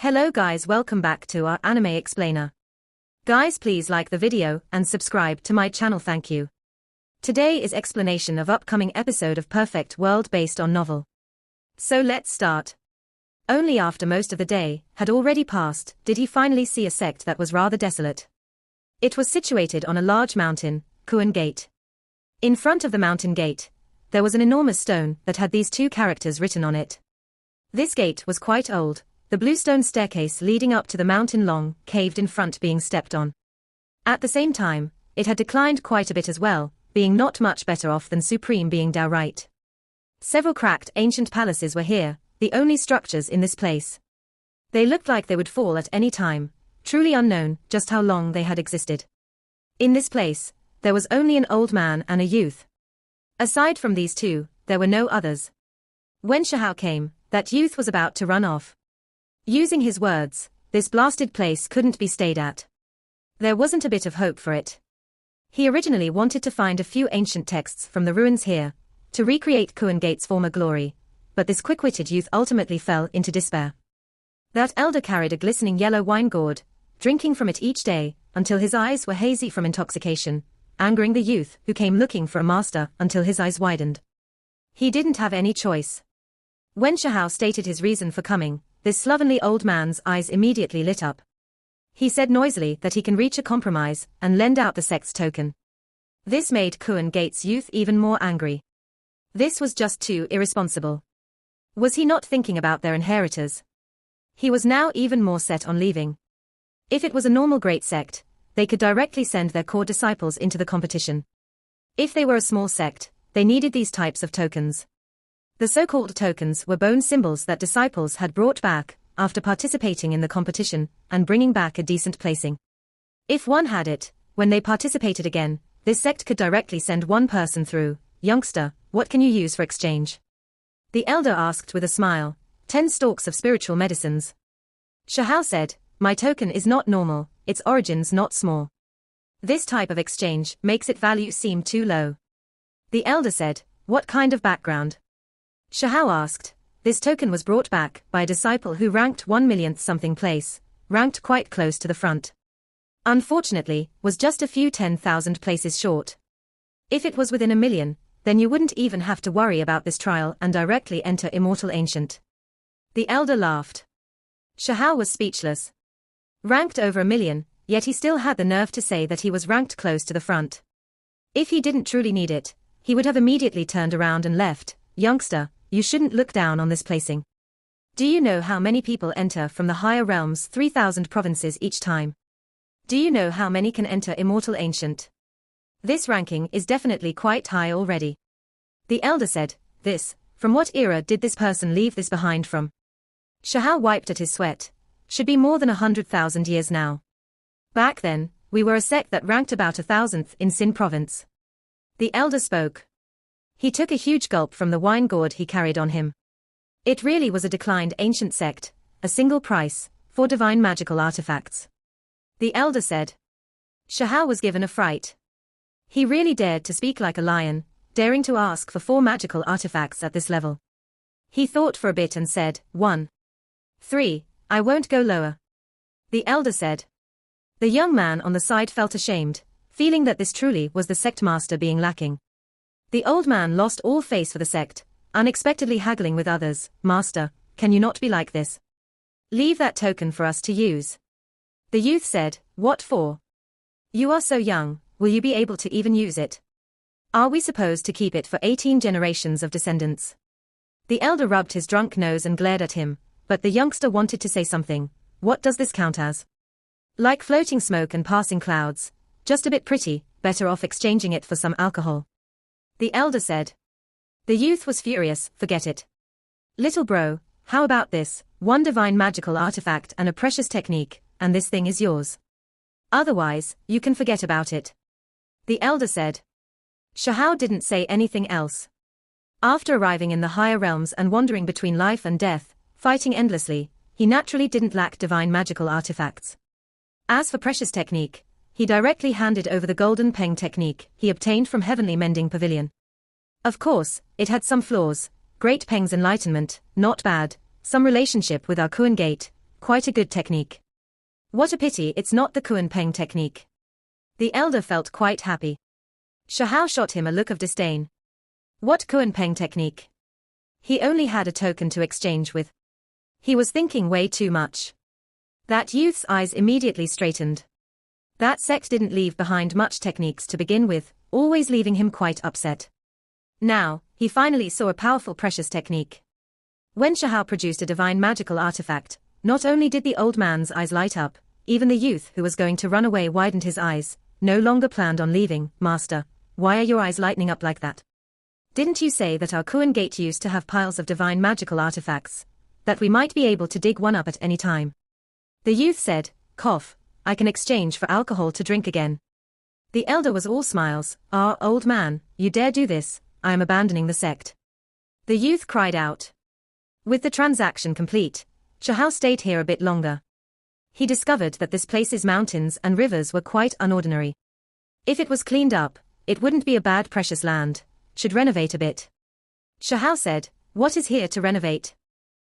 Hello guys, welcome back to our anime explainer. Guys, please like the video and subscribe to my channel, thank you. Today is explanation of upcoming episode of Perfect World based on novel. So let's start. Only after most of the day had already passed did he finally see a sect that was rather desolate. It was situated on a large mountain, Kuan Gate. In front of the mountain gate, there was an enormous stone that had these two characters written on it. This gate was quite old, the blue stone staircase leading up to the mountain long, caved in front being stepped on. At the same time, it had declined quite a bit as well, being not much better off than Supreme being downright. Several cracked ancient palaces were here, the only structures in this place. They looked like they would fall at any time, truly unknown just how long they had existed. In this place, there was only an old man and a youth. Aside from these two, there were no others. When Shahao came, that youth was about to run off. Using his words, this blasted place couldn't be stayed at. There wasn't a bit of hope for it. He originally wanted to find a few ancient texts from the ruins here, to recreate Kuan Gate's former glory, but this quick-witted youth ultimately fell into despair. That elder carried a glistening yellow wine gourd, drinking from it each day, until his eyes were hazy from intoxication, angering the youth who came looking for a master until his eyes widened. He didn't have any choice. When Shahao stated his reason for coming, this slovenly old man's eyes immediately lit up. He said noisily that he can reach a compromise and lend out the sect's token. This made Kuan Gate's youth even more angry. This was just too irresponsible. Was he not thinking about their inheritors? He was now even more set on leaving. If it was a normal great sect, they could directly send their core disciples into the competition. If they were a small sect, they needed these types of tokens. The so-called tokens were bone symbols that disciples had brought back after participating in the competition and bringing back a decent placing. If one had it, when they participated again, this sect could directly send one person through. Youngster, what can you use for exchange? The elder asked with a smile. 10 stalks of spiritual medicines. Shahao said, my token is not normal, its origins not small. This type of exchange makes its value seem too low. The elder said, what kind of background? Shahao asked. This token was brought back by a disciple who ranked 1 millionth something place, ranked quite close to the front. Unfortunately, was just a few 10,000 places short. If it was within 1 million, then you wouldn't even have to worry about this trial and directly enter Immortal Ancient. The elder laughed. Shahao was speechless. Ranked over 1 million, yet he still had the nerve to say that he was ranked close to the front. If he didn't truly need it, he would have immediately turned around and left. Youngster, you shouldn't look down on this placing. Do you know how many people enter from the higher realms 3,000 provinces each time? Do you know how many can enter Immortal Ancient? This ranking is definitely quite high already. The elder said, from what era did this person leave this behind from? Shahao wiped at his sweat. Should be more than 100,000 years now. Back then, we were a sect that ranked about 1,000th in Sin province. The elder spoke. He took a huge gulp from the wine gourd he carried on him. It really was a declined ancient sect, a single price, 4 divine magical artifacts. The elder said. Shahao was given a fright. He really dared to speak like a lion, daring to ask for 4 magical artifacts at this level. He thought for a bit and said, 1. 3, I won't go lower. The elder said. The young man on the side felt ashamed, feeling that this truly was the sect master being lacking. The old man lost all face for the sect, unexpectedly haggling with others. Master, can you not be like this? Leave that token for us to use. The youth said, what for? You are so young, will you be able to even use it? Are we supposed to keep it for 18 generations of descendants? The elder rubbed his drunk nose and glared at him, but the youngster wanted to say something. What does this count as? Like floating smoke and passing clouds, just a bit pretty, better off exchanging it for some alcohol. The elder said. The youth was furious, forget it. Little bro, how about this, 1 divine magical artifact and a precious technique, and this thing is yours. Otherwise, you can forget about it. The elder said. Shahao didn't say anything else. After arriving in the higher realms and wandering between life and death, fighting endlessly, he naturally didn't lack divine magical artifacts. As for precious technique, he directly handed over the golden peng technique he obtained from Heavenly Mending Pavilion. Of course, it had some flaws, great peng's enlightenment, not bad, some relationship with our Kuan Gate, quite a good technique. What a pity it's not the Kuan Peng technique. The elder felt quite happy. Shahao shot him a look of disdain. What Kuan Peng technique? He only had a token to exchange with. He was thinking way too much. That youth's eyes immediately straightened. That sect didn't leave behind much techniques to begin with, always leaving him quite upset. Now, he finally saw a powerful precious technique. When Shahao produced a divine magical artifact, not only did the old man's eyes light up, even the youth who was going to run away widened his eyes, no longer planned on leaving. Master, why are your eyes lightening up like that? Didn't you say that our Kuan Gate used to have piles of divine magical artifacts, that we might be able to dig one up at any time? The youth said, cough, I can exchange for alcohol to drink again. The elder was all smiles. Ah, old man, you dare do this, I am abandoning the sect. The youth cried out. With the transaction complete, Shahao stayed here a bit longer. He discovered that this place's mountains and rivers were quite unordinary. If it was cleaned up, it wouldn't be a bad precious land, should renovate a bit. Shahao said, what is here to renovate?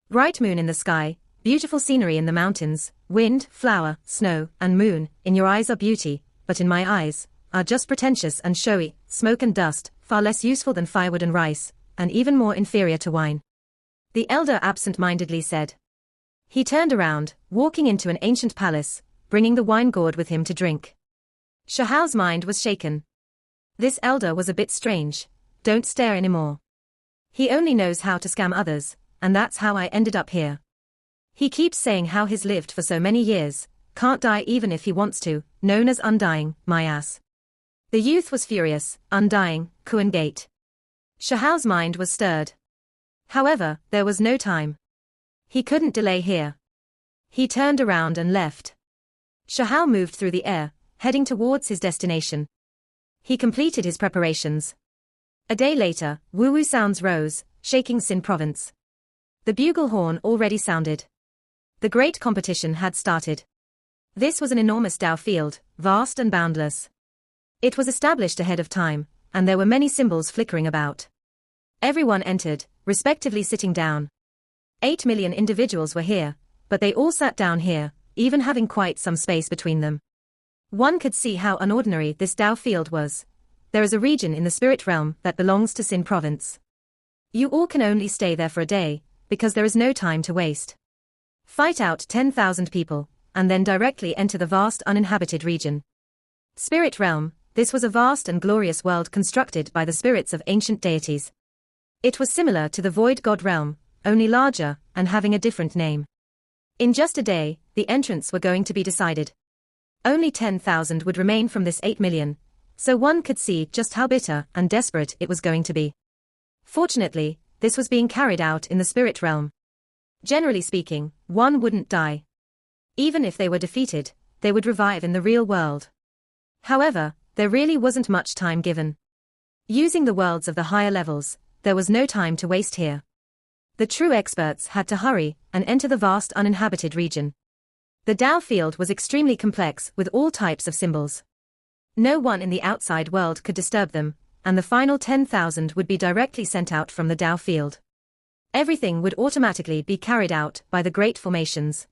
Bright moon in the sky, beautiful scenery in the mountains, wind, flower, snow, and moon, in your eyes are beauty, but in my eyes, are just pretentious and showy, smoke and dust, far less useful than firewood and rice, and even more inferior to wine. The elder absent-mindedly said. He turned around, walking into an ancient palace, bringing the wine gourd with him to drink. Shahao's mind was shaken. This elder was a bit strange. Don't stare anymore. He only knows how to scam others, and that's how I ended up here. He keeps saying how he's lived for so many years, can't die even if he wants to, known as undying, my ass. The youth was furious. Undying, Kuan Gate. Shahao's mind was stirred. However, there was no time. He couldn't delay here. He turned around and left. Shahao moved through the air, heading towards his destination. He completed his preparations. A day later, woo-woo sounds rose, shaking Xin province. The bugle horn already sounded. The great competition had started. This was an enormous Dao field, vast and boundless. It was established ahead of time, and there were many symbols flickering about. Everyone entered, respectively sitting down. 8 million individuals were here, but they all sat down here, even having quite some space between them. One could see how unordinary this Dao field was. There is a region in the spirit realm that belongs to Xin province. You all can only stay there for a day, because there is no time to waste. Fight out 10,000 people, and then directly enter the vast uninhabited region. Spirit realm, this was a vast and glorious world constructed by the spirits of ancient deities. It was similar to the void god realm, only larger, and having a different name. In just a day, the entrants were going to be decided. Only 10,000 would remain from this 8 million, so one could see just how bitter and desperate it was going to be. Fortunately, this was being carried out in the spirit realm. Generally speaking, one wouldn't die. Even if they were defeated, they would revive in the real world. However, there really wasn't much time given. Using the worlds of the higher levels, there was no time to waste here. The true experts had to hurry and enter the vast uninhabited region. The Dao field was extremely complex with all types of symbols. No one in the outside world could disturb them, and the final 10,000 would be directly sent out from the Dao field. Everything would automatically be carried out by the great formations.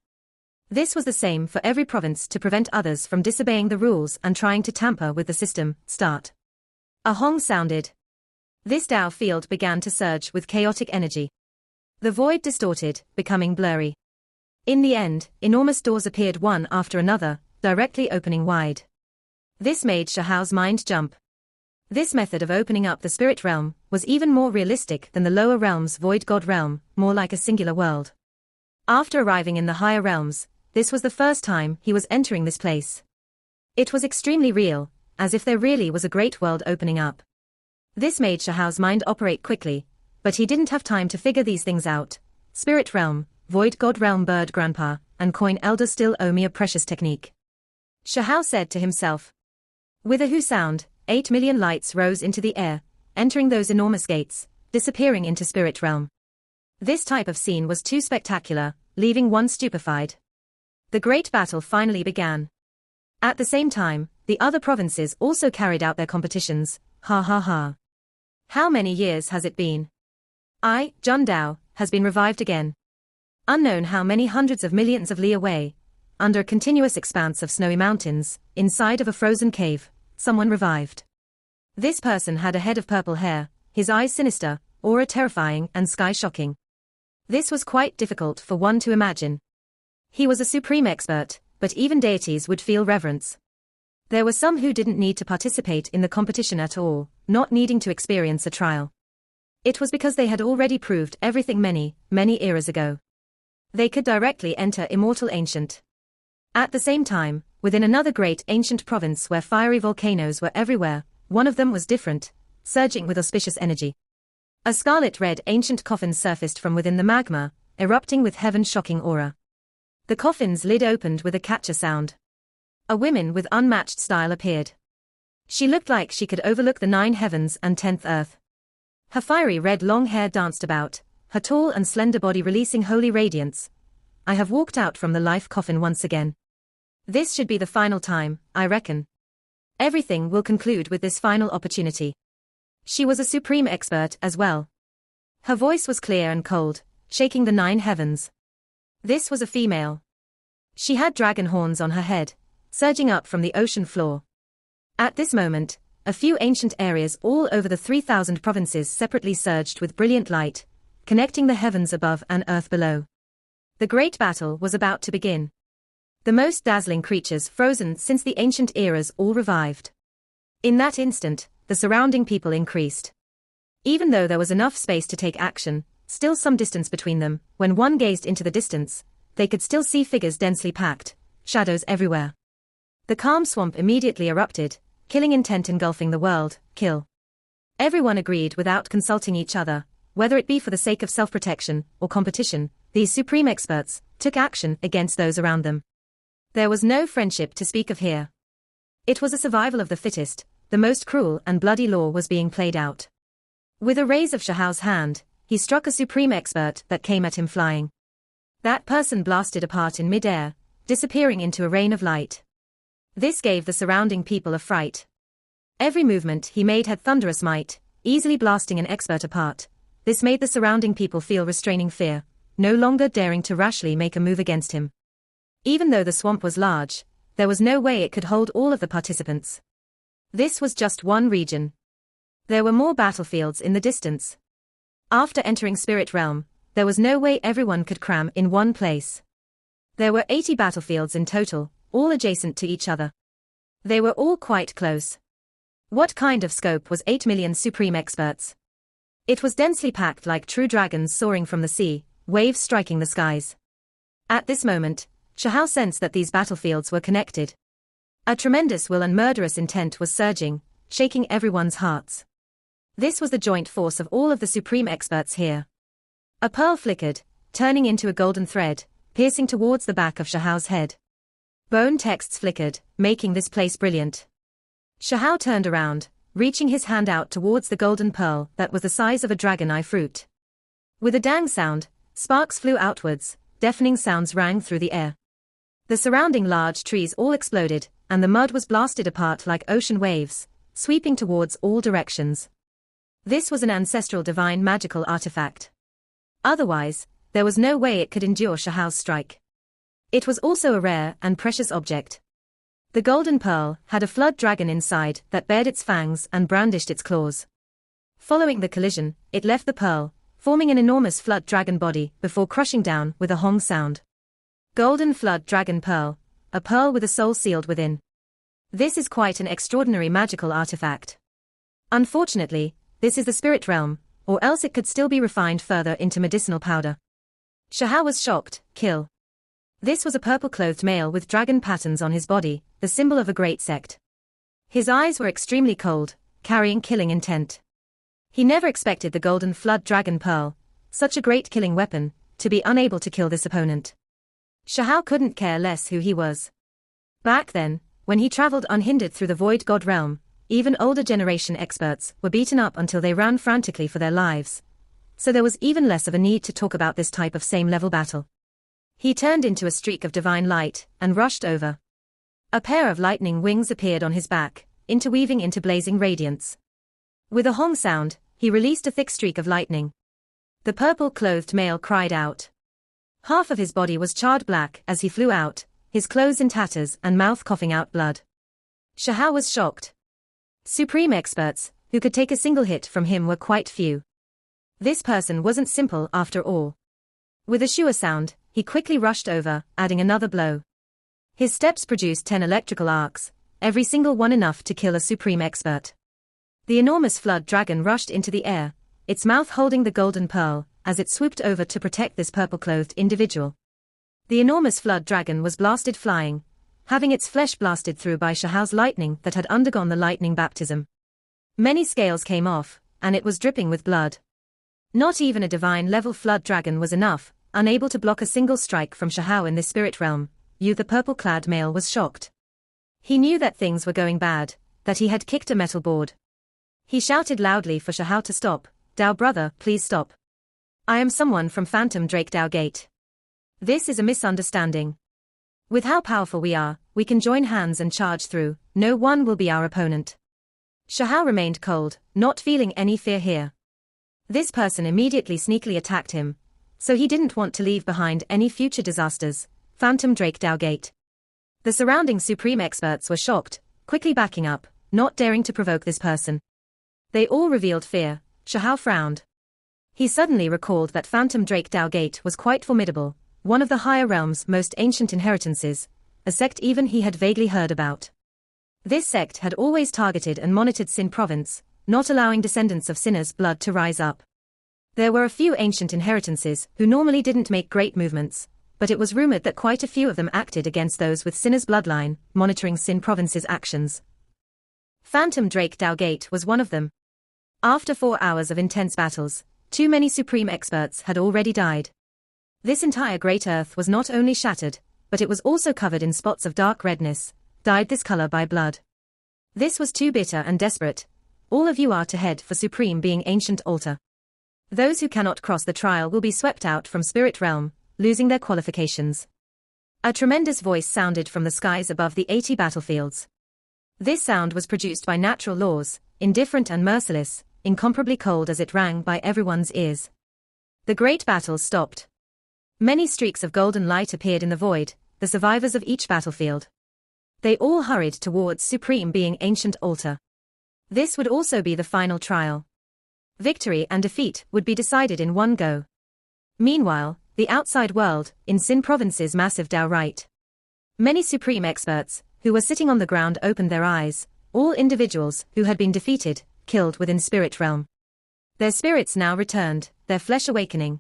This was the same for every province to prevent others from disobeying the rules and trying to tamper with the system. Start. A hong sounded. This Dao field began to surge with chaotic energy. The void distorted, becoming blurry. In the end, enormous doors appeared one after another, directly opening wide. This made Shahao's mind jump. This method of opening up the spirit realm was even more realistic than the lower realm's void god realm, more like a singular world. After arriving in the higher realms, this was the first time he was entering this place. It was extremely real, as if there really was a great world opening up. This made Shahao's mind operate quickly, but he didn't have time to figure these things out. Spirit realm, void god realm, bird grandpa, and coin elder still owe me a precious technique. Shahao said to himself. With a whoo sound, 8 million lights rose into the air, entering those enormous gates, disappearing into spirit realm. This type of scene was too spectacular, leaving one stupefied. The great battle finally began. At the same time, the other provinces also carried out their competitions. Ha ha ha. How many years has it been? Jun Dao, has been revived again. Unknown how many hundreds of millions of li away, under a continuous expanse of snowy mountains, inside of a frozen cave, someone revived. This person had a head of purple hair, his eyes sinister, aura terrifying and sky shocking. This was quite difficult for one to imagine. He was a supreme expert, but even deities would feel reverence. There were some who didn't need to participate in the competition at all, not needing to experience a trial. It was because they had already proved everything many, many eras ago. They could directly enter immortal ancient. At the same time, within another great ancient province where fiery volcanoes were everywhere, one of them was different, surging with auspicious energy. A scarlet-red ancient coffin surfaced from within the magma, erupting with heaven-shocking aura. The coffin's lid opened with a catcher sound. A woman with unmatched style appeared. She looked like she could overlook the 9 heavens and 10th earth. Her fiery red long hair danced about, her tall and slender body releasing holy radiance. I have walked out from the life coffin once again. This should be the final time, I reckon. Everything will conclude with this final opportunity. She was a supreme expert as well. Her voice was clear and cold, shaking the 9 heavens. This was a female. She had dragon horns on her head, surging up from the ocean floor. At this moment, a few ancient areas all over the 3,000 provinces separately surged with brilliant light, connecting the heavens above and earth below. The great battle was about to begin. The most dazzling creatures frozen since the ancient eras all revived. In that instant, the surrounding people increased. Even though there was enough space to take action, still some distance between them, when one gazed into the distance, they could still see figures densely packed, shadows everywhere. The calm swamp immediately erupted, killing intent engulfing the world, kill. Everyone agreed without consulting each other, whether it be for the sake of self-protection or competition, these supreme experts took action against those around them. There was no friendship to speak of here. It was a survival of the fittest, the most cruel and bloody law was being played out. With a raise of Shahao's hand, he struck a supreme expert that came at him flying. That person blasted apart in mid-air, disappearing into a rain of light. This gave the surrounding people a fright. Every movement he made had thunderous might, easily blasting an expert apart. This made the surrounding people feel restraining fear, no longer daring to rashly make a move against him. Even though the swamp was large, there was no way it could hold all of the participants. This was just one region. There were more battlefields in the distance. After entering Spirit Realm, there was no way everyone could cram in one place. There were 80 battlefields in total, all adjacent to each other. They were all quite close. What kind of scope was 8 million supreme experts? It was densely packed like true dragons soaring from the sea, waves striking the skies. At this moment, Shahao sensed that these battlefields were connected. A tremendous will and murderous intent was surging, shaking everyone's hearts. This was the joint force of all of the supreme experts here. A pearl flickered, turning into a golden thread, piercing towards the back of Shahao's head. Bone texts flickered, making this place brilliant. Shahao turned around, reaching his hand out towards the golden pearl that was the size of a dragon eye fruit. With a dang sound, sparks flew outwards, deafening sounds rang through the air. The surrounding large trees all exploded, and the mud was blasted apart like ocean waves, sweeping towards all directions. This was an ancestral divine magical artifact. Otherwise, there was no way it could endure Shahao's strike. It was also a rare and precious object. The golden pearl had a flood dragon inside that bared its fangs and brandished its claws. Following the collision, it left the pearl, forming an enormous flood dragon body before crushing down with a hong sound. Golden flood dragon pearl, a pearl with a soul sealed within. This is quite an extraordinary magical artifact. Unfortunately, this is the spirit realm, or else it could still be refined further into medicinal powder. Shahao was shocked, kill. This was a purple-clothed male with dragon patterns on his body, the symbol of a great sect. His eyes were extremely cold, carrying killing intent. He never expected the golden flood dragon pearl, such a great killing weapon, to be unable to kill this opponent. Shahao couldn't care less who he was. Back then, when he traveled unhindered through the void god realm, even older generation experts were beaten up until they ran frantically for their lives. So there was even less of a need to talk about this type of same-level battle. He turned into a streak of divine light and rushed over. A pair of lightning wings appeared on his back, interweaving into blazing radiance. With a hong sound, he released a thick streak of lightning. The purple-clothed male cried out. Half of his body was charred black as he flew out, his clothes in tatters and mouth coughing out blood. Shahao was shocked. Supreme experts, who could take a single hit from him, were quite few. This person wasn't simple after all. With a sure sound, he quickly rushed over, adding another blow. His steps produced 10 electrical arcs, every single one enough to kill a supreme expert. The enormous flood dragon rushed into the air, its mouth holding the golden pearl, as it swooped over to protect this purple-clothed individual. The enormous flood dragon was blasted flying, having its flesh blasted through by Shahao's lightning that had undergone the lightning baptism. Many scales came off, and it was dripping with blood. Not even a divine-level flood dragon was enough, unable to block a single strike from Shahao in this spirit realm. The purple-clad male was shocked. He knew that things were going bad, that he had kicked a metal board. He shouted loudly for Shahao to stop. "Dao brother, please stop. I am someone from Phantom Drake Dao Gate. This is a misunderstanding. With how powerful we are, we can join hands and charge through, no one will be our opponent." Shahao remained cold, not feeling any fear here. This person immediately sneakily attacked him, so he didn't want to leave behind any future disasters. Phantom Drake Dao Gate. The surrounding supreme experts were shocked, quickly backing up, not daring to provoke this person. They all revealed fear. Shahao frowned. He suddenly recalled that Phantom Drake Dao Gate was quite formidable, one of the higher realm's most ancient inheritances, a sect even he had vaguely heard about. This sect had always targeted and monitored Sin Province, not allowing descendants of sinners' blood to rise up. There were a few ancient inheritances who normally didn't make great movements, but it was rumored that quite a few of them acted against those with sinners' bloodline, monitoring Sin Province's actions. Phantom Drake Dao Gate was one of them. After 4 hours of intense battles, too many supreme experts had already died. This entire great earth was not only shattered, but it was also covered in spots of dark redness, dyed this color by blood. This was too bitter and desperate. All of you are to head for Supreme Being Ancient Altar. Those who cannot cross the trial will be swept out from Spirit Realm, losing their qualifications. A tremendous voice sounded from the skies above the 80 battlefields. This sound was produced by natural laws, indifferent and merciless, incomparably cold as it rang by everyone's ears. The great battles stopped. Many streaks of golden light appeared in the void, the survivors of each battlefield. They all hurried towards Supreme Being Ancient Altar. This would also be the final trial. Victory and defeat would be decided in one go. Meanwhile, the outside world, in Sin Province's massive Dao Right. Many supreme experts, who were sitting on the ground, opened their eyes, all individuals who had been defeated, killed within Spirit Realm. Their spirits now returned, their flesh awakening.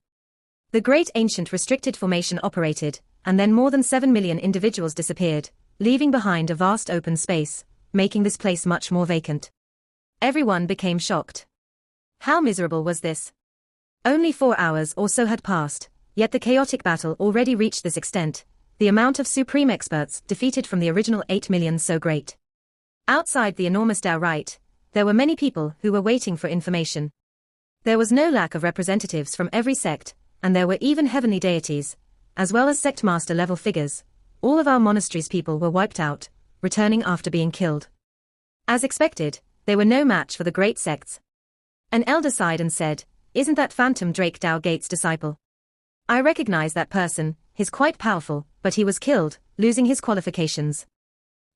The great ancient restricted formation operated, and then more than 7 million individuals disappeared, leaving behind a vast open space, making this place much more vacant. Everyone became shocked. How miserable was this? Only 4 hours or so had passed, yet the chaotic battle already reached this extent, the amount of supreme experts defeated from the original 8 million so great. Outside the enormous Dao Right, there were many people who were waiting for information. There was no lack of representatives from every sect, and there were even heavenly deities, as well as sect master level figures. All of our monastery's people were wiped out, returning after being killed. As expected, they were no match for the great sects. An elder sighed and said, "Isn't that Phantom Drake Dao Gate's disciple? I recognize that person, he's quite powerful, but he was killed, losing his qualifications."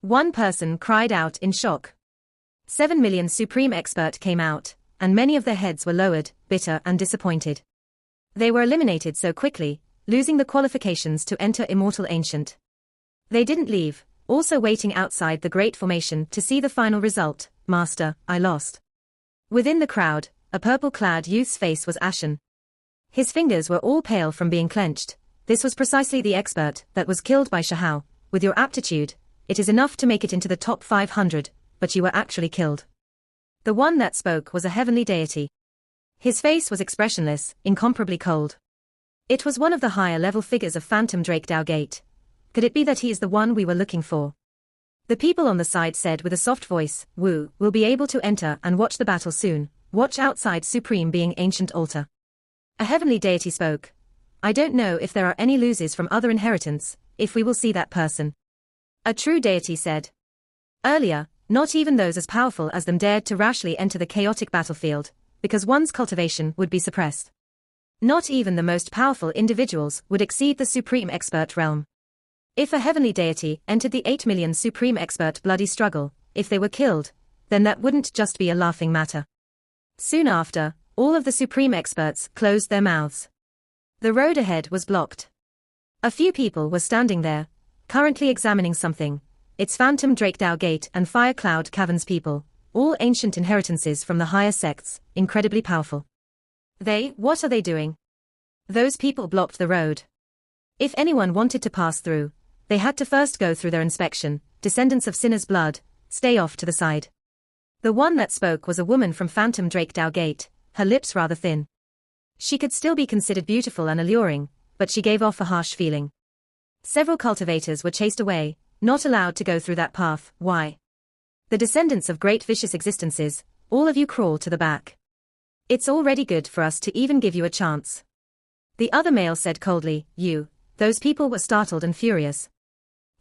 One person cried out in shock. 7 million supreme expert came out, and many of their heads were lowered, bitter and disappointed. They were eliminated so quickly, losing the qualifications to enter Immortal Ancient. They didn't leave, also waiting outside the Great Formation to see the final result. "Master, I lost." Within the crowd, a purple-clad youth's face was ashen. His fingers were all pale from being clenched. This was precisely the expert that was killed by Shahao. "With your aptitude, it is enough to make it into the top 500, but you were actually killed." The one that spoke was a heavenly deity. His face was expressionless, incomparably cold. It was one of the higher-level figures of Phantom Drake Dao Gate. Could it be that he is the one we were looking for? The people on the side said with a soft voice, "Wu will be able to enter and watch the battle soon. Watch outside Supreme Being Ancient Altar." A heavenly deity spoke. "I don't know if there are any losers from other inheritance, if we will see that person." A true deity said. Earlier, not even those as powerful as them dared to rashly enter the chaotic battlefield, because one's cultivation would be suppressed. Not even the most powerful individuals would exceed the supreme expert realm. If a heavenly deity entered the 8 million supreme expert bloody struggle, if they were killed, then that wouldn't just be a laughing matter. Soon after, all of the supreme experts closed their mouths. The road ahead was blocked. A few people were standing there, currently examining something. It's Phantom Drakedao Gate and Fire Cloud Caverns people, all ancient inheritances from the higher sects, incredibly powerful. What are they doing? Those people blocked the road. If anyone wanted to pass through, they had to first go through their inspection. Descendants of sinners' blood, stay off to the side. The one that spoke was a woman from Phantom Drakedao Gate, her lips rather thin. She could still be considered beautiful and alluring, but she gave off a harsh feeling. Several cultivators were chased away, not allowed to go through that path. Why? The descendants of great vicious existences, all of you crawl to the back. It's already good for us to even give you a chance. The other male said coldly, those people were startled and furious.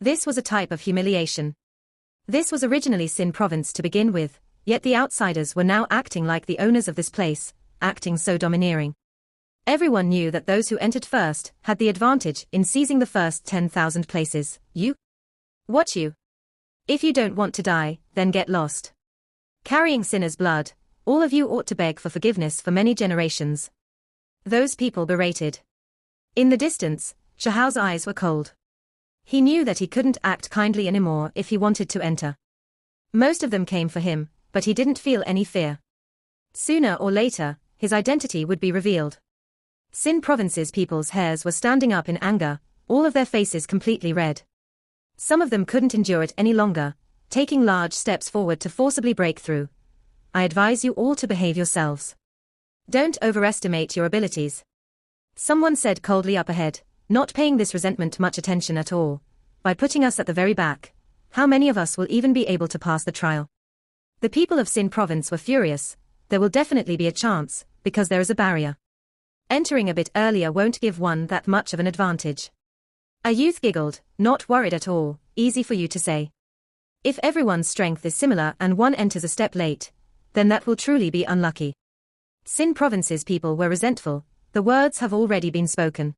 This was a type of humiliation. This was originally Sin Province to begin with, yet the outsiders were now acting like the owners of this place, acting so domineering. Everyone knew that those who entered first had the advantage in seizing the first 10,000 places. What you? If you don't want to die, then get lost. Carrying sinner's blood, all of you ought to beg for forgiveness for many generations. Those people berated. In the distance, Shahao's eyes were cold. He knew that he couldn't act kindly anymore if he wanted to enter. Most of them came for him, but he didn't feel any fear. Sooner or later, his identity would be revealed. Sin Province's people's hairs were standing up in anger, all of their faces completely red. Some of them couldn't endure it any longer, taking large steps forward to forcibly break through. I advise you all to behave yourselves. Don't overestimate your abilities. Someone said coldly up ahead, not paying this resentment much attention at all. By putting us at the very back, how many of us will even be able to pass the trial? The people of Sin Province were furious. There will definitely be a chance, because there is a barrier. Entering a bit earlier won't give one that much of an advantage. A youth giggled, not worried at all, easy for you to say. If everyone's strength is similar and one enters a step late, then that will truly be unlucky. Sin Province's people were resentful, the words have already been spoken.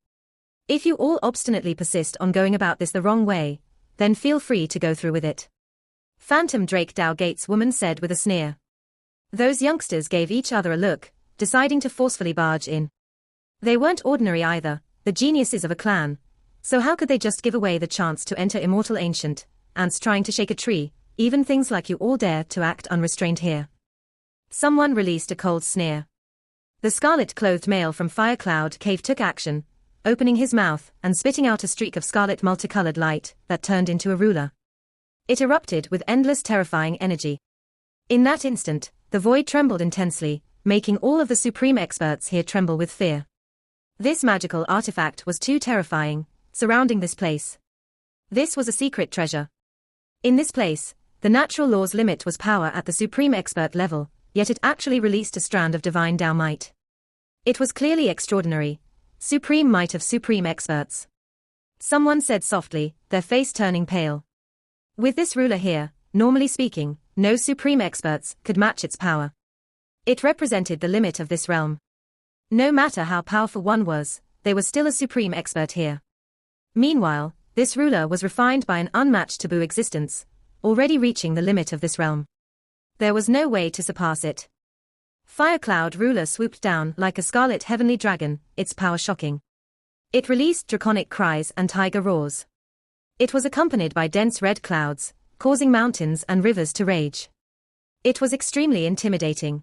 If you all obstinately persist on going about this the wrong way, then feel free to go through with it. Phantom Drakedao Gate's woman said with a sneer. Those youngsters gave each other a look, deciding to forcefully barge in. They weren't ordinary either, the geniuses of a clan, so how could they just give away the chance to enter immortal ancient, ants trying to shake a tree, even things like you all dare to act unrestrained here. Someone released a cold sneer. The scarlet-clothed male from Fire Cloud Cave took action, opening his mouth and spitting out a streak of scarlet multicolored light that turned into a ruler. It erupted with endless terrifying energy. In that instant, the void trembled intensely, making all of the supreme experts here tremble with fear. This magical artifact was too terrifying, surrounding this place. This was a secret treasure. In this place, the natural law's limit was power at the supreme expert level, yet it actually released a strand of divine Dao might. It was clearly extraordinary, supreme might of supreme experts. Someone said softly, their face turning pale. With this ruler here, normally speaking, no supreme experts could match its power. It represented the limit of this realm. No matter how powerful one was, they were still a supreme expert here. Meanwhile, this ruler was refined by an unmatched taboo existence, already reaching the limit of this realm. There was no way to surpass it. Fire Cloud ruler swooped down like a scarlet heavenly dragon, its power shocking. It released draconic cries and tiger roars. It was accompanied by dense red clouds, causing mountains and rivers to rage. It was extremely intimidating.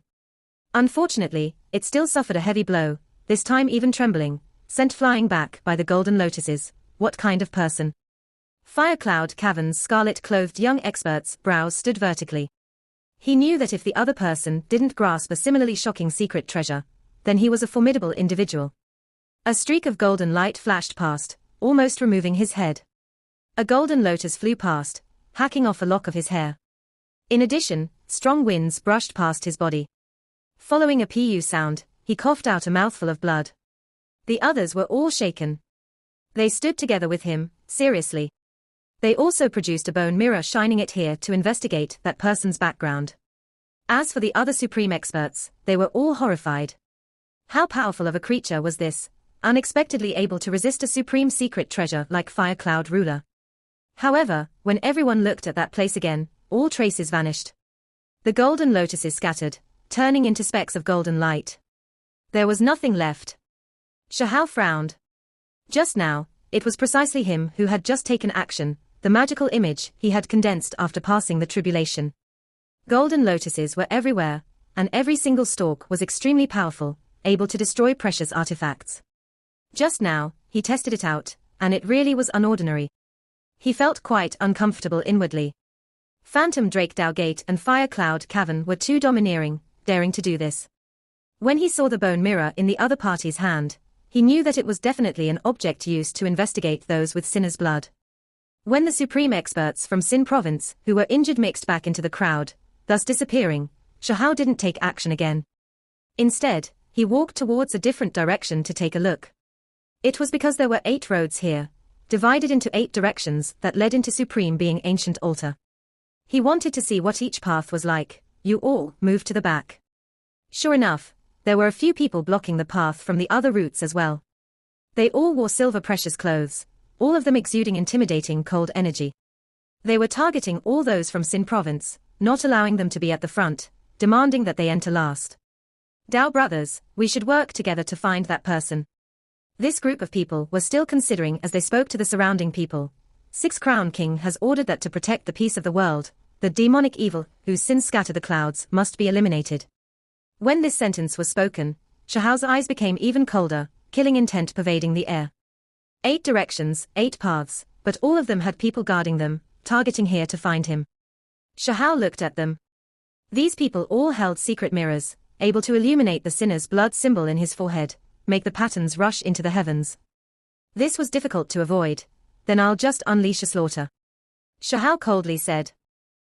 Unfortunately, it still suffered a heavy blow, this time even trembling, sent flying back by the golden lotuses. What kind of person? Fire Cloud Cavern's scarlet-clothed young expert's brows stood vertically. He knew that if the other person didn't grasp a similarly shocking secret treasure, then he was a formidable individual. A streak of golden light flashed past, almost removing his head. A golden lotus flew past, hacking off a lock of his hair. In addition, strong winds brushed past his body. Following a pu sound, he coughed out a mouthful of blood. The others were all shaken. They stood together with him, seriously. They also produced a bone mirror shining it here to investigate that person's background. As for the other supreme experts, they were all horrified. How powerful of a creature was this, unexpectedly able to resist a supreme secret treasure like Fire Cloud ruler? However, when everyone looked at that place again, all traces vanished. The golden lotuses scattered, turning into specks of golden light. There was nothing left. Xiahao frowned. Just now, it was precisely him who had just taken action, the magical image he had condensed after passing the tribulation. Golden lotuses were everywhere, and every single stalk was extremely powerful, able to destroy precious artifacts. Just now, he tested it out, and it really was unordinary. He felt quite uncomfortable inwardly. Phantom Drake Dao Gate and Fire Cloud Cavern were too domineering, daring to do this. When he saw the bone mirror in the other party's hand, he knew that it was definitely an object used to investigate those with Sinner's blood. When the supreme experts from Sin Province who were injured mixed back into the crowd, thus disappearing, Xiahao didn't take action again. Instead, he walked towards a different direction to take a look. It was because there were 8 roads here, divided into 8 directions that led into Supreme Being Ancient Altar. He wanted to see what each path was like. You all moved to the back. Sure enough, there were a few people blocking the path from the other routes as well. They all wore silver precious clothes, all of them exuding intimidating cold energy. They were targeting all those from Sin Province, not allowing them to be at the front, demanding that they enter last. Dao brothers, we should work together to find that person. This group of people were still considering as they spoke to the surrounding people. 6 Crown King has ordered that to protect the peace of the world, the demonic evil whose sins scatter the clouds must be eliminated. When this sentence was spoken, Xiao's eyes became even colder, killing intent pervading the air. 8 directions, 8 paths, but all of them had people guarding them, targeting here to find him. Xiao looked at them. These people all held secret mirrors, able to illuminate the sinner's blood symbol in his forehead, make the patterns rush into the heavens. This was difficult to avoid. Then I'll just unleash a slaughter. Xiao coldly said.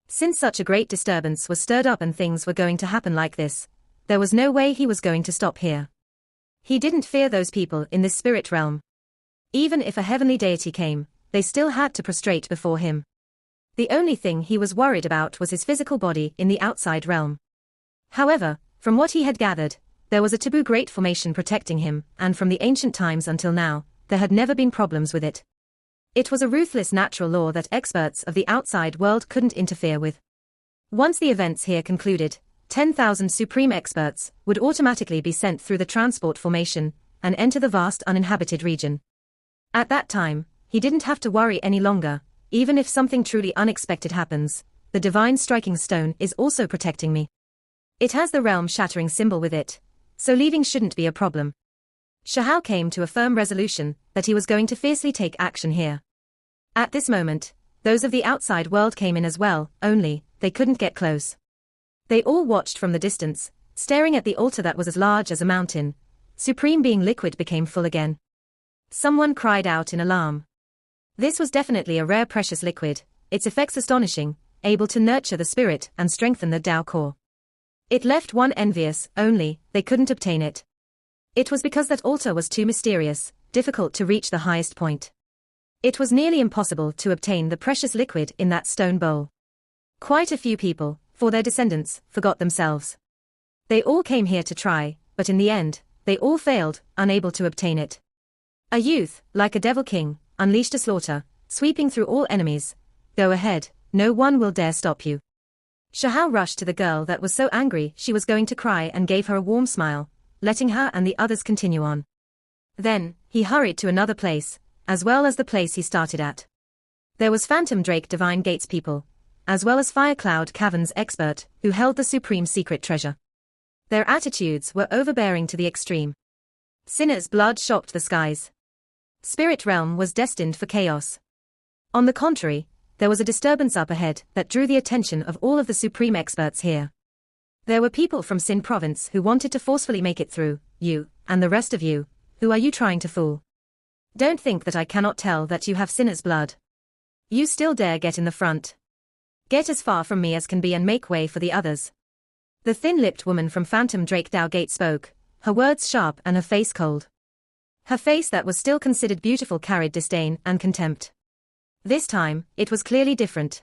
Since such a great disturbance was stirred up and things were going to happen like this, there was no way he was going to stop here. He didn't fear those people in this spirit realm. Even if a heavenly deity came, they still had to prostrate before him. The only thing he was worried about was his physical body in the outside realm. However, from what he had gathered, there was a taboo great formation protecting him, and from the ancient times until now, there had never been problems with it. It was a ruthless natural law that experts of the outside world couldn't interfere with. Once the events here concluded, 10,000 supreme experts would automatically be sent through the transport formation and enter the vast uninhabited region. At that time, he didn't have to worry any longer. Even if something truly unexpected happens, the divine striking stone is also protecting me. It has the realm-shattering symbol with it, so leaving shouldn't be a problem. Xiao came to a firm resolution that he was going to fiercely take action here. At this moment, those of the outside world came in as well, only, they couldn't get close. They all watched from the distance, staring at the altar that was as large as a mountain. Supreme Being liquid became full again. Someone cried out in alarm. This was definitely a rare precious liquid, its effects astonishing, able to nurture the spirit and strengthen the Dao core. It left one envious, only, they couldn't obtain it. It was because that altar was too mysterious, difficult to reach the highest point. It was nearly impossible to obtain the precious liquid in that stone bowl. Quite a few people, for their descendants, forgot themselves. They all came here to try, but in the end, they all failed, unable to obtain it. A youth, like a devil king, unleashed a slaughter, sweeping through all enemies. Go ahead, no one will dare stop you. Xiao rushed to the girl that was so angry she was going to cry and gave her a warm smile, letting her and the others continue on. Then, he hurried to another place, as well as the place he started at. There was Phantom Drake Divine Gates people, as well as Fire Cloud Caverns expert, who held the supreme secret treasure. Their attitudes were overbearing to the extreme. Sinner's blood shocked the skies. Spirit realm was destined for chaos. On the contrary, there was a disturbance up ahead that drew the attention of all of the supreme experts here. There were people from Sin Province who wanted to forcefully make it through. You, and the rest of you, who are you trying to fool? Don't think that I cannot tell that you have Sinner's blood. You still dare get in the front. Get as far from me as can be and make way for the others. The thin-lipped woman from Phantom Drake Dao Gate spoke, her words sharp and her face cold. Her face that was still considered beautiful carried disdain and contempt. This time, it was clearly different.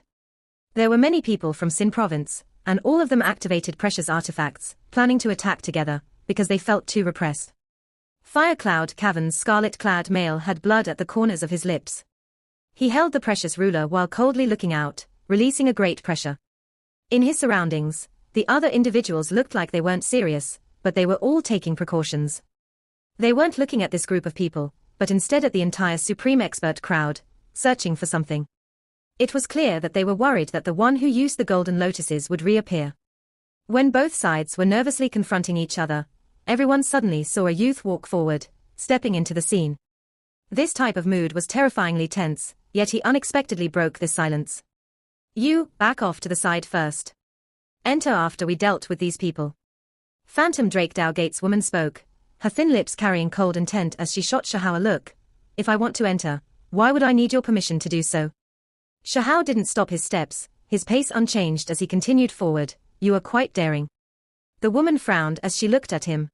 There were many people from Sin Province, and all of them activated precious artifacts, planning to attack together, because they felt too repressed. Fire Cloud Cavern's scarlet-clad male had blood at the corners of his lips. He held the precious ruler while coldly looking out, releasing a great pressure. In his surroundings, the other individuals looked like they weren't serious, but they were all taking precautions. They weren't looking at this group of people, but instead at the entire Supreme Expert crowd, searching for something. It was clear that they were worried that the one who used the golden lotuses would reappear. When both sides were nervously confronting each other, everyone suddenly saw a youth walk forward, stepping into the scene. This type of mood was terrifyingly tense, yet he unexpectedly broke this silence. "You, back off to the side first. Enter after we dealt with these people." Phantom Drake Dowgate's woman spoke, her thin lips carrying cold intent as she shot Shahao a look. "If I want to enter, why would I need your permission to do so?" Shahao didn't stop his steps, his pace unchanged as he continued forward. "You are quite daring." The woman frowned as she looked at him.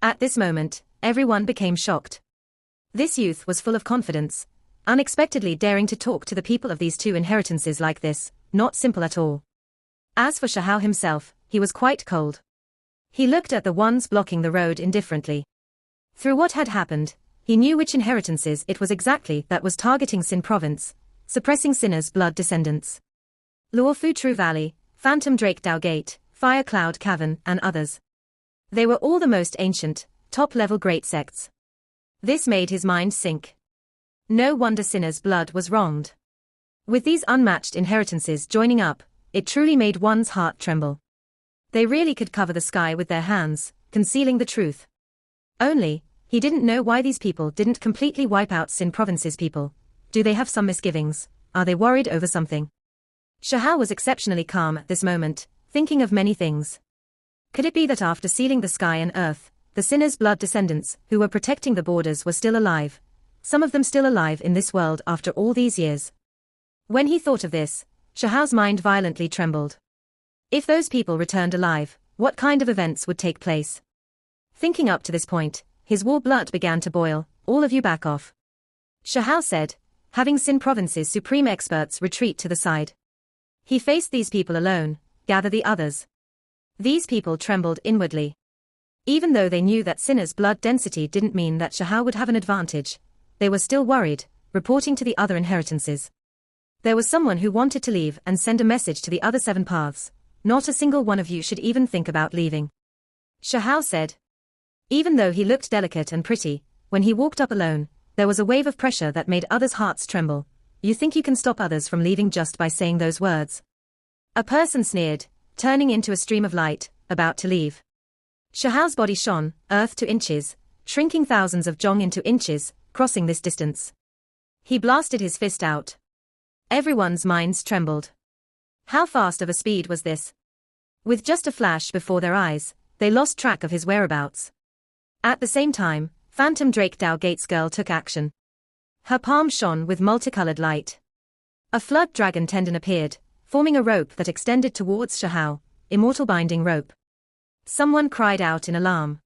At this moment, everyone became shocked. This youth was full of confidence, unexpectedly daring to talk to the people of these two inheritances like this, not simple at all. As for Shahao himself, he was quite cold. He looked at the ones blocking the road indifferently. Through what had happened, he knew which inheritances it was exactly that was targeting Sin Province, suppressing Sinner's blood descendants. Luofu True Valley, Phantom Drake Dowgate, Fire Cloud Cavern, and others. They were all the most ancient, top-level great sects. This made his mind sink. No wonder Sinner's blood was wronged. With these unmatched inheritances joining up, it truly made one's heart tremble. They really could cover the sky with their hands, concealing the truth. Only, he didn't know why these people didn't completely wipe out Sin Province's people. Do they have some misgivings? Are they worried over something? Shahao was exceptionally calm at this moment, thinking of many things. Could it be that after sealing the sky and earth, the Sinner's blood descendants who were protecting the borders were still alive? Some of them still alive in this world after all these years. When he thought of this, Shahao's mind violently trembled. If those people returned alive, what kind of events would take place? Thinking up to this point, his war blood began to boil. "All of you back off," Shahao said, having Sin Province's supreme experts retreat to the side. He faced these people alone, gather the others. These people trembled inwardly. Even though they knew that Sinner's blood density didn't mean that Shahao would have an advantage, they were still worried, reporting to the other inheritances. There was someone who wanted to leave and send a message to the other 7 paths. "Not a single one of you should even think about leaving," Shahao said. Even though he looked delicate and pretty, when he walked up alone, there was a wave of pressure that made others' hearts tremble. "You think you can stop others from leaving just by saying those words?" A person sneered, turning into a stream of light, about to leave. Shahao's body shone, earth to inches, shrinking thousands of jong into inches, crossing this distance. He blasted his fist out. Everyone's minds trembled. How fast of a speed was this? With just a flash before their eyes, they lost track of his whereabouts. At the same time, Phantom Drake Dowgate's girl took action. Her palm shone with multicolored light. A flood dragon tendon appeared, forming a rope that extended towards Shahao, immortal binding rope. Someone cried out in alarm.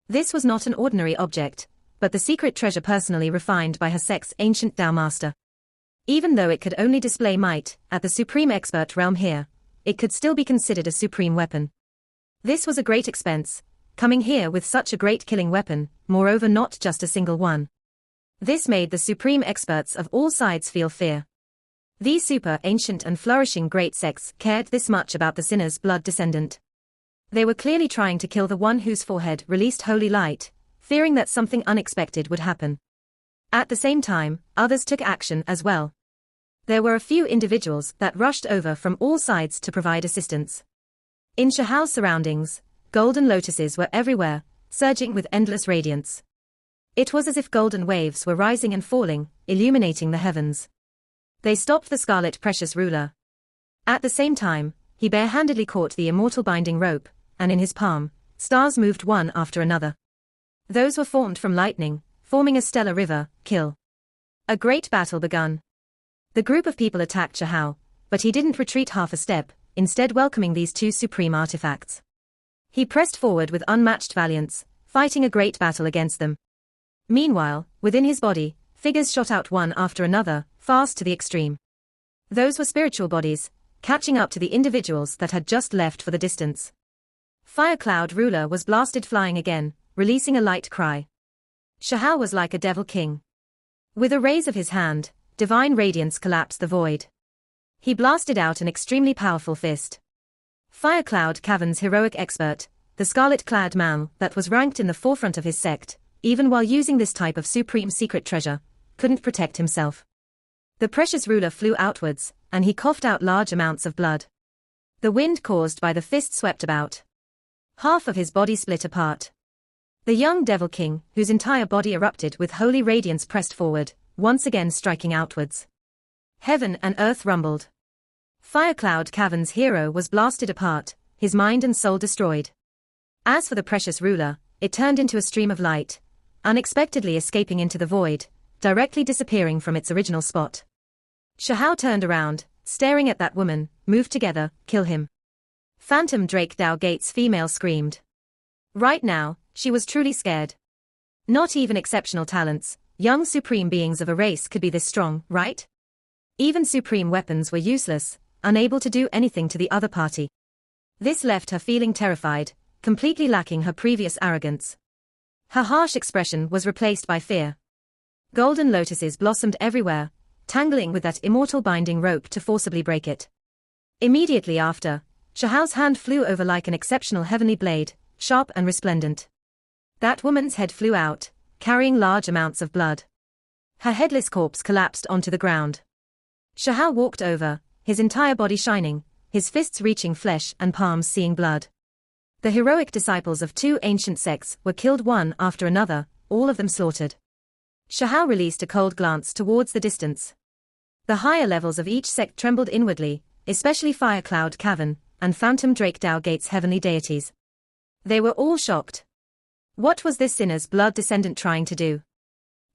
This was not an ordinary object, but the secret treasure personally refined by her sex ancient Tao master. Even though it could only display might, at the supreme expert realm here, it could still be considered a supreme weapon. This was a great expense, coming here with such a great killing weapon, moreover not just a single one. This made the supreme experts of all sides feel fear. These super ancient and flourishing great sects cared this much about the Sinner's blood descendant. They were clearly trying to kill the one whose forehead released holy light, fearing that something unexpected would happen. At the same time, others took action as well. There were a few individuals that rushed over from all sides to provide assistance. In Shahao's surroundings, golden lotuses were everywhere, surging with endless radiance. It was as if golden waves were rising and falling, illuminating the heavens. They stopped the scarlet precious ruler. At the same time, he barehandedly caught the immortal binding rope, and in his palm, stars moved one after another. Those were formed from lightning, forming a stellar river, kill. A great battle begun. The group of people attacked Shahao, but he didn't retreat half a step, instead welcoming these two supreme artifacts. He pressed forward with unmatched valiance, fighting a great battle against them. Meanwhile, within his body, figures shot out one after another, fast to the extreme. Those were spiritual bodies, catching up to the individuals that had just left for the distance. Fire Cloud ruler was blasted flying again, releasing a light cry. Shahal was like a devil king. With a raise of his hand, divine radiance collapsed the void. He blasted out an extremely powerful fist. Fire Cloud Cavern's heroic expert, the scarlet-clad man that was ranked in the forefront of his sect, even while using this type of supreme secret treasure, couldn't protect himself. The precious ruler flew outwards, and he coughed out large amounts of blood. The wind caused by the fist swept about. Half of his body split apart. The young Devil King, whose entire body erupted with holy radiance, pressed forward, once again striking outwards. Heaven and earth rumbled. Fire Cloud Cavern's hero was blasted apart, his mind and soul destroyed. As for the precious ruler, it turned into a stream of light, unexpectedly escaping into the void, directly disappearing from its original spot. Shahal turned around, staring at that woman. Move together, kill him. Phantom Drake Dow Gates female screamed. Right now, she was truly scared. Not even exceptional talents, young supreme beings of a race could be this strong, right? Even supreme weapons were useless, unable to do anything to the other party. This left her feeling terrified, completely lacking her previous arrogance. Her harsh expression was replaced by fear. Golden lotuses blossomed everywhere, tangling with that immortal binding rope to forcibly break it. Immediately after, Shahal's hand flew over like an exceptional heavenly blade, sharp and resplendent. That woman's head flew out, carrying large amounts of blood. Her headless corpse collapsed onto the ground. Shahal walked over, his entire body shining, his fists reaching flesh and palms seeing blood. The heroic disciples of two ancient sects were killed one after another, all of them slaughtered. Shahal released a cold glance towards the distance. The higher levels of each sect trembled inwardly, especially Fire Cloud Cavern and Phantom Drake Dow Gates' heavenly deities. They were all shocked. What was this sinner's blood descendant trying to do?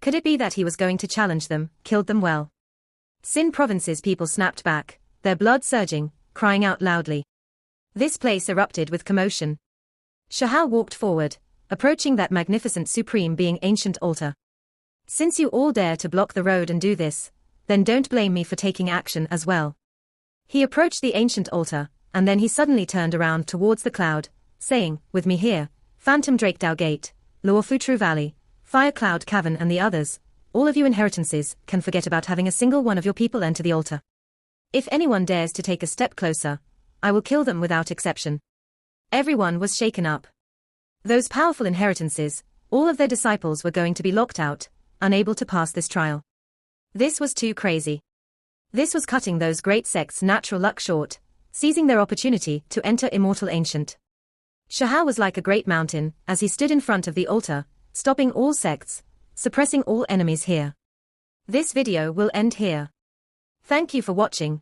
Could it be that he was going to challenge them, killed them well? Sin Province's people snapped back, their blood surging, crying out loudly. This place erupted with commotion. Shahal walked forward, approaching that magnificent supreme being ancient altar. Since you all dare to block the road and do this, then don't blame me for taking action as well. He approached the ancient altar, and then he suddenly turned around towards the cloud, saying, with me here, Phantom Drake Dow Gate, Luofutru Valley, Fire Cloud Cavern and the others, all of you inheritances can forget about having a single one of your people enter the altar. If anyone dares to take a step closer, I will kill them without exception. Everyone was shaken up. Those powerful inheritances, all of their disciples were going to be locked out, unable to pass this trial. This was too crazy. This was cutting those great sects' natural luck short, seizing their opportunity to enter Immortal Ancient. Shahal was like a great mountain as he stood in front of the altar, stopping all sects, suppressing all enemies here. This video will end here. Thank you for watching.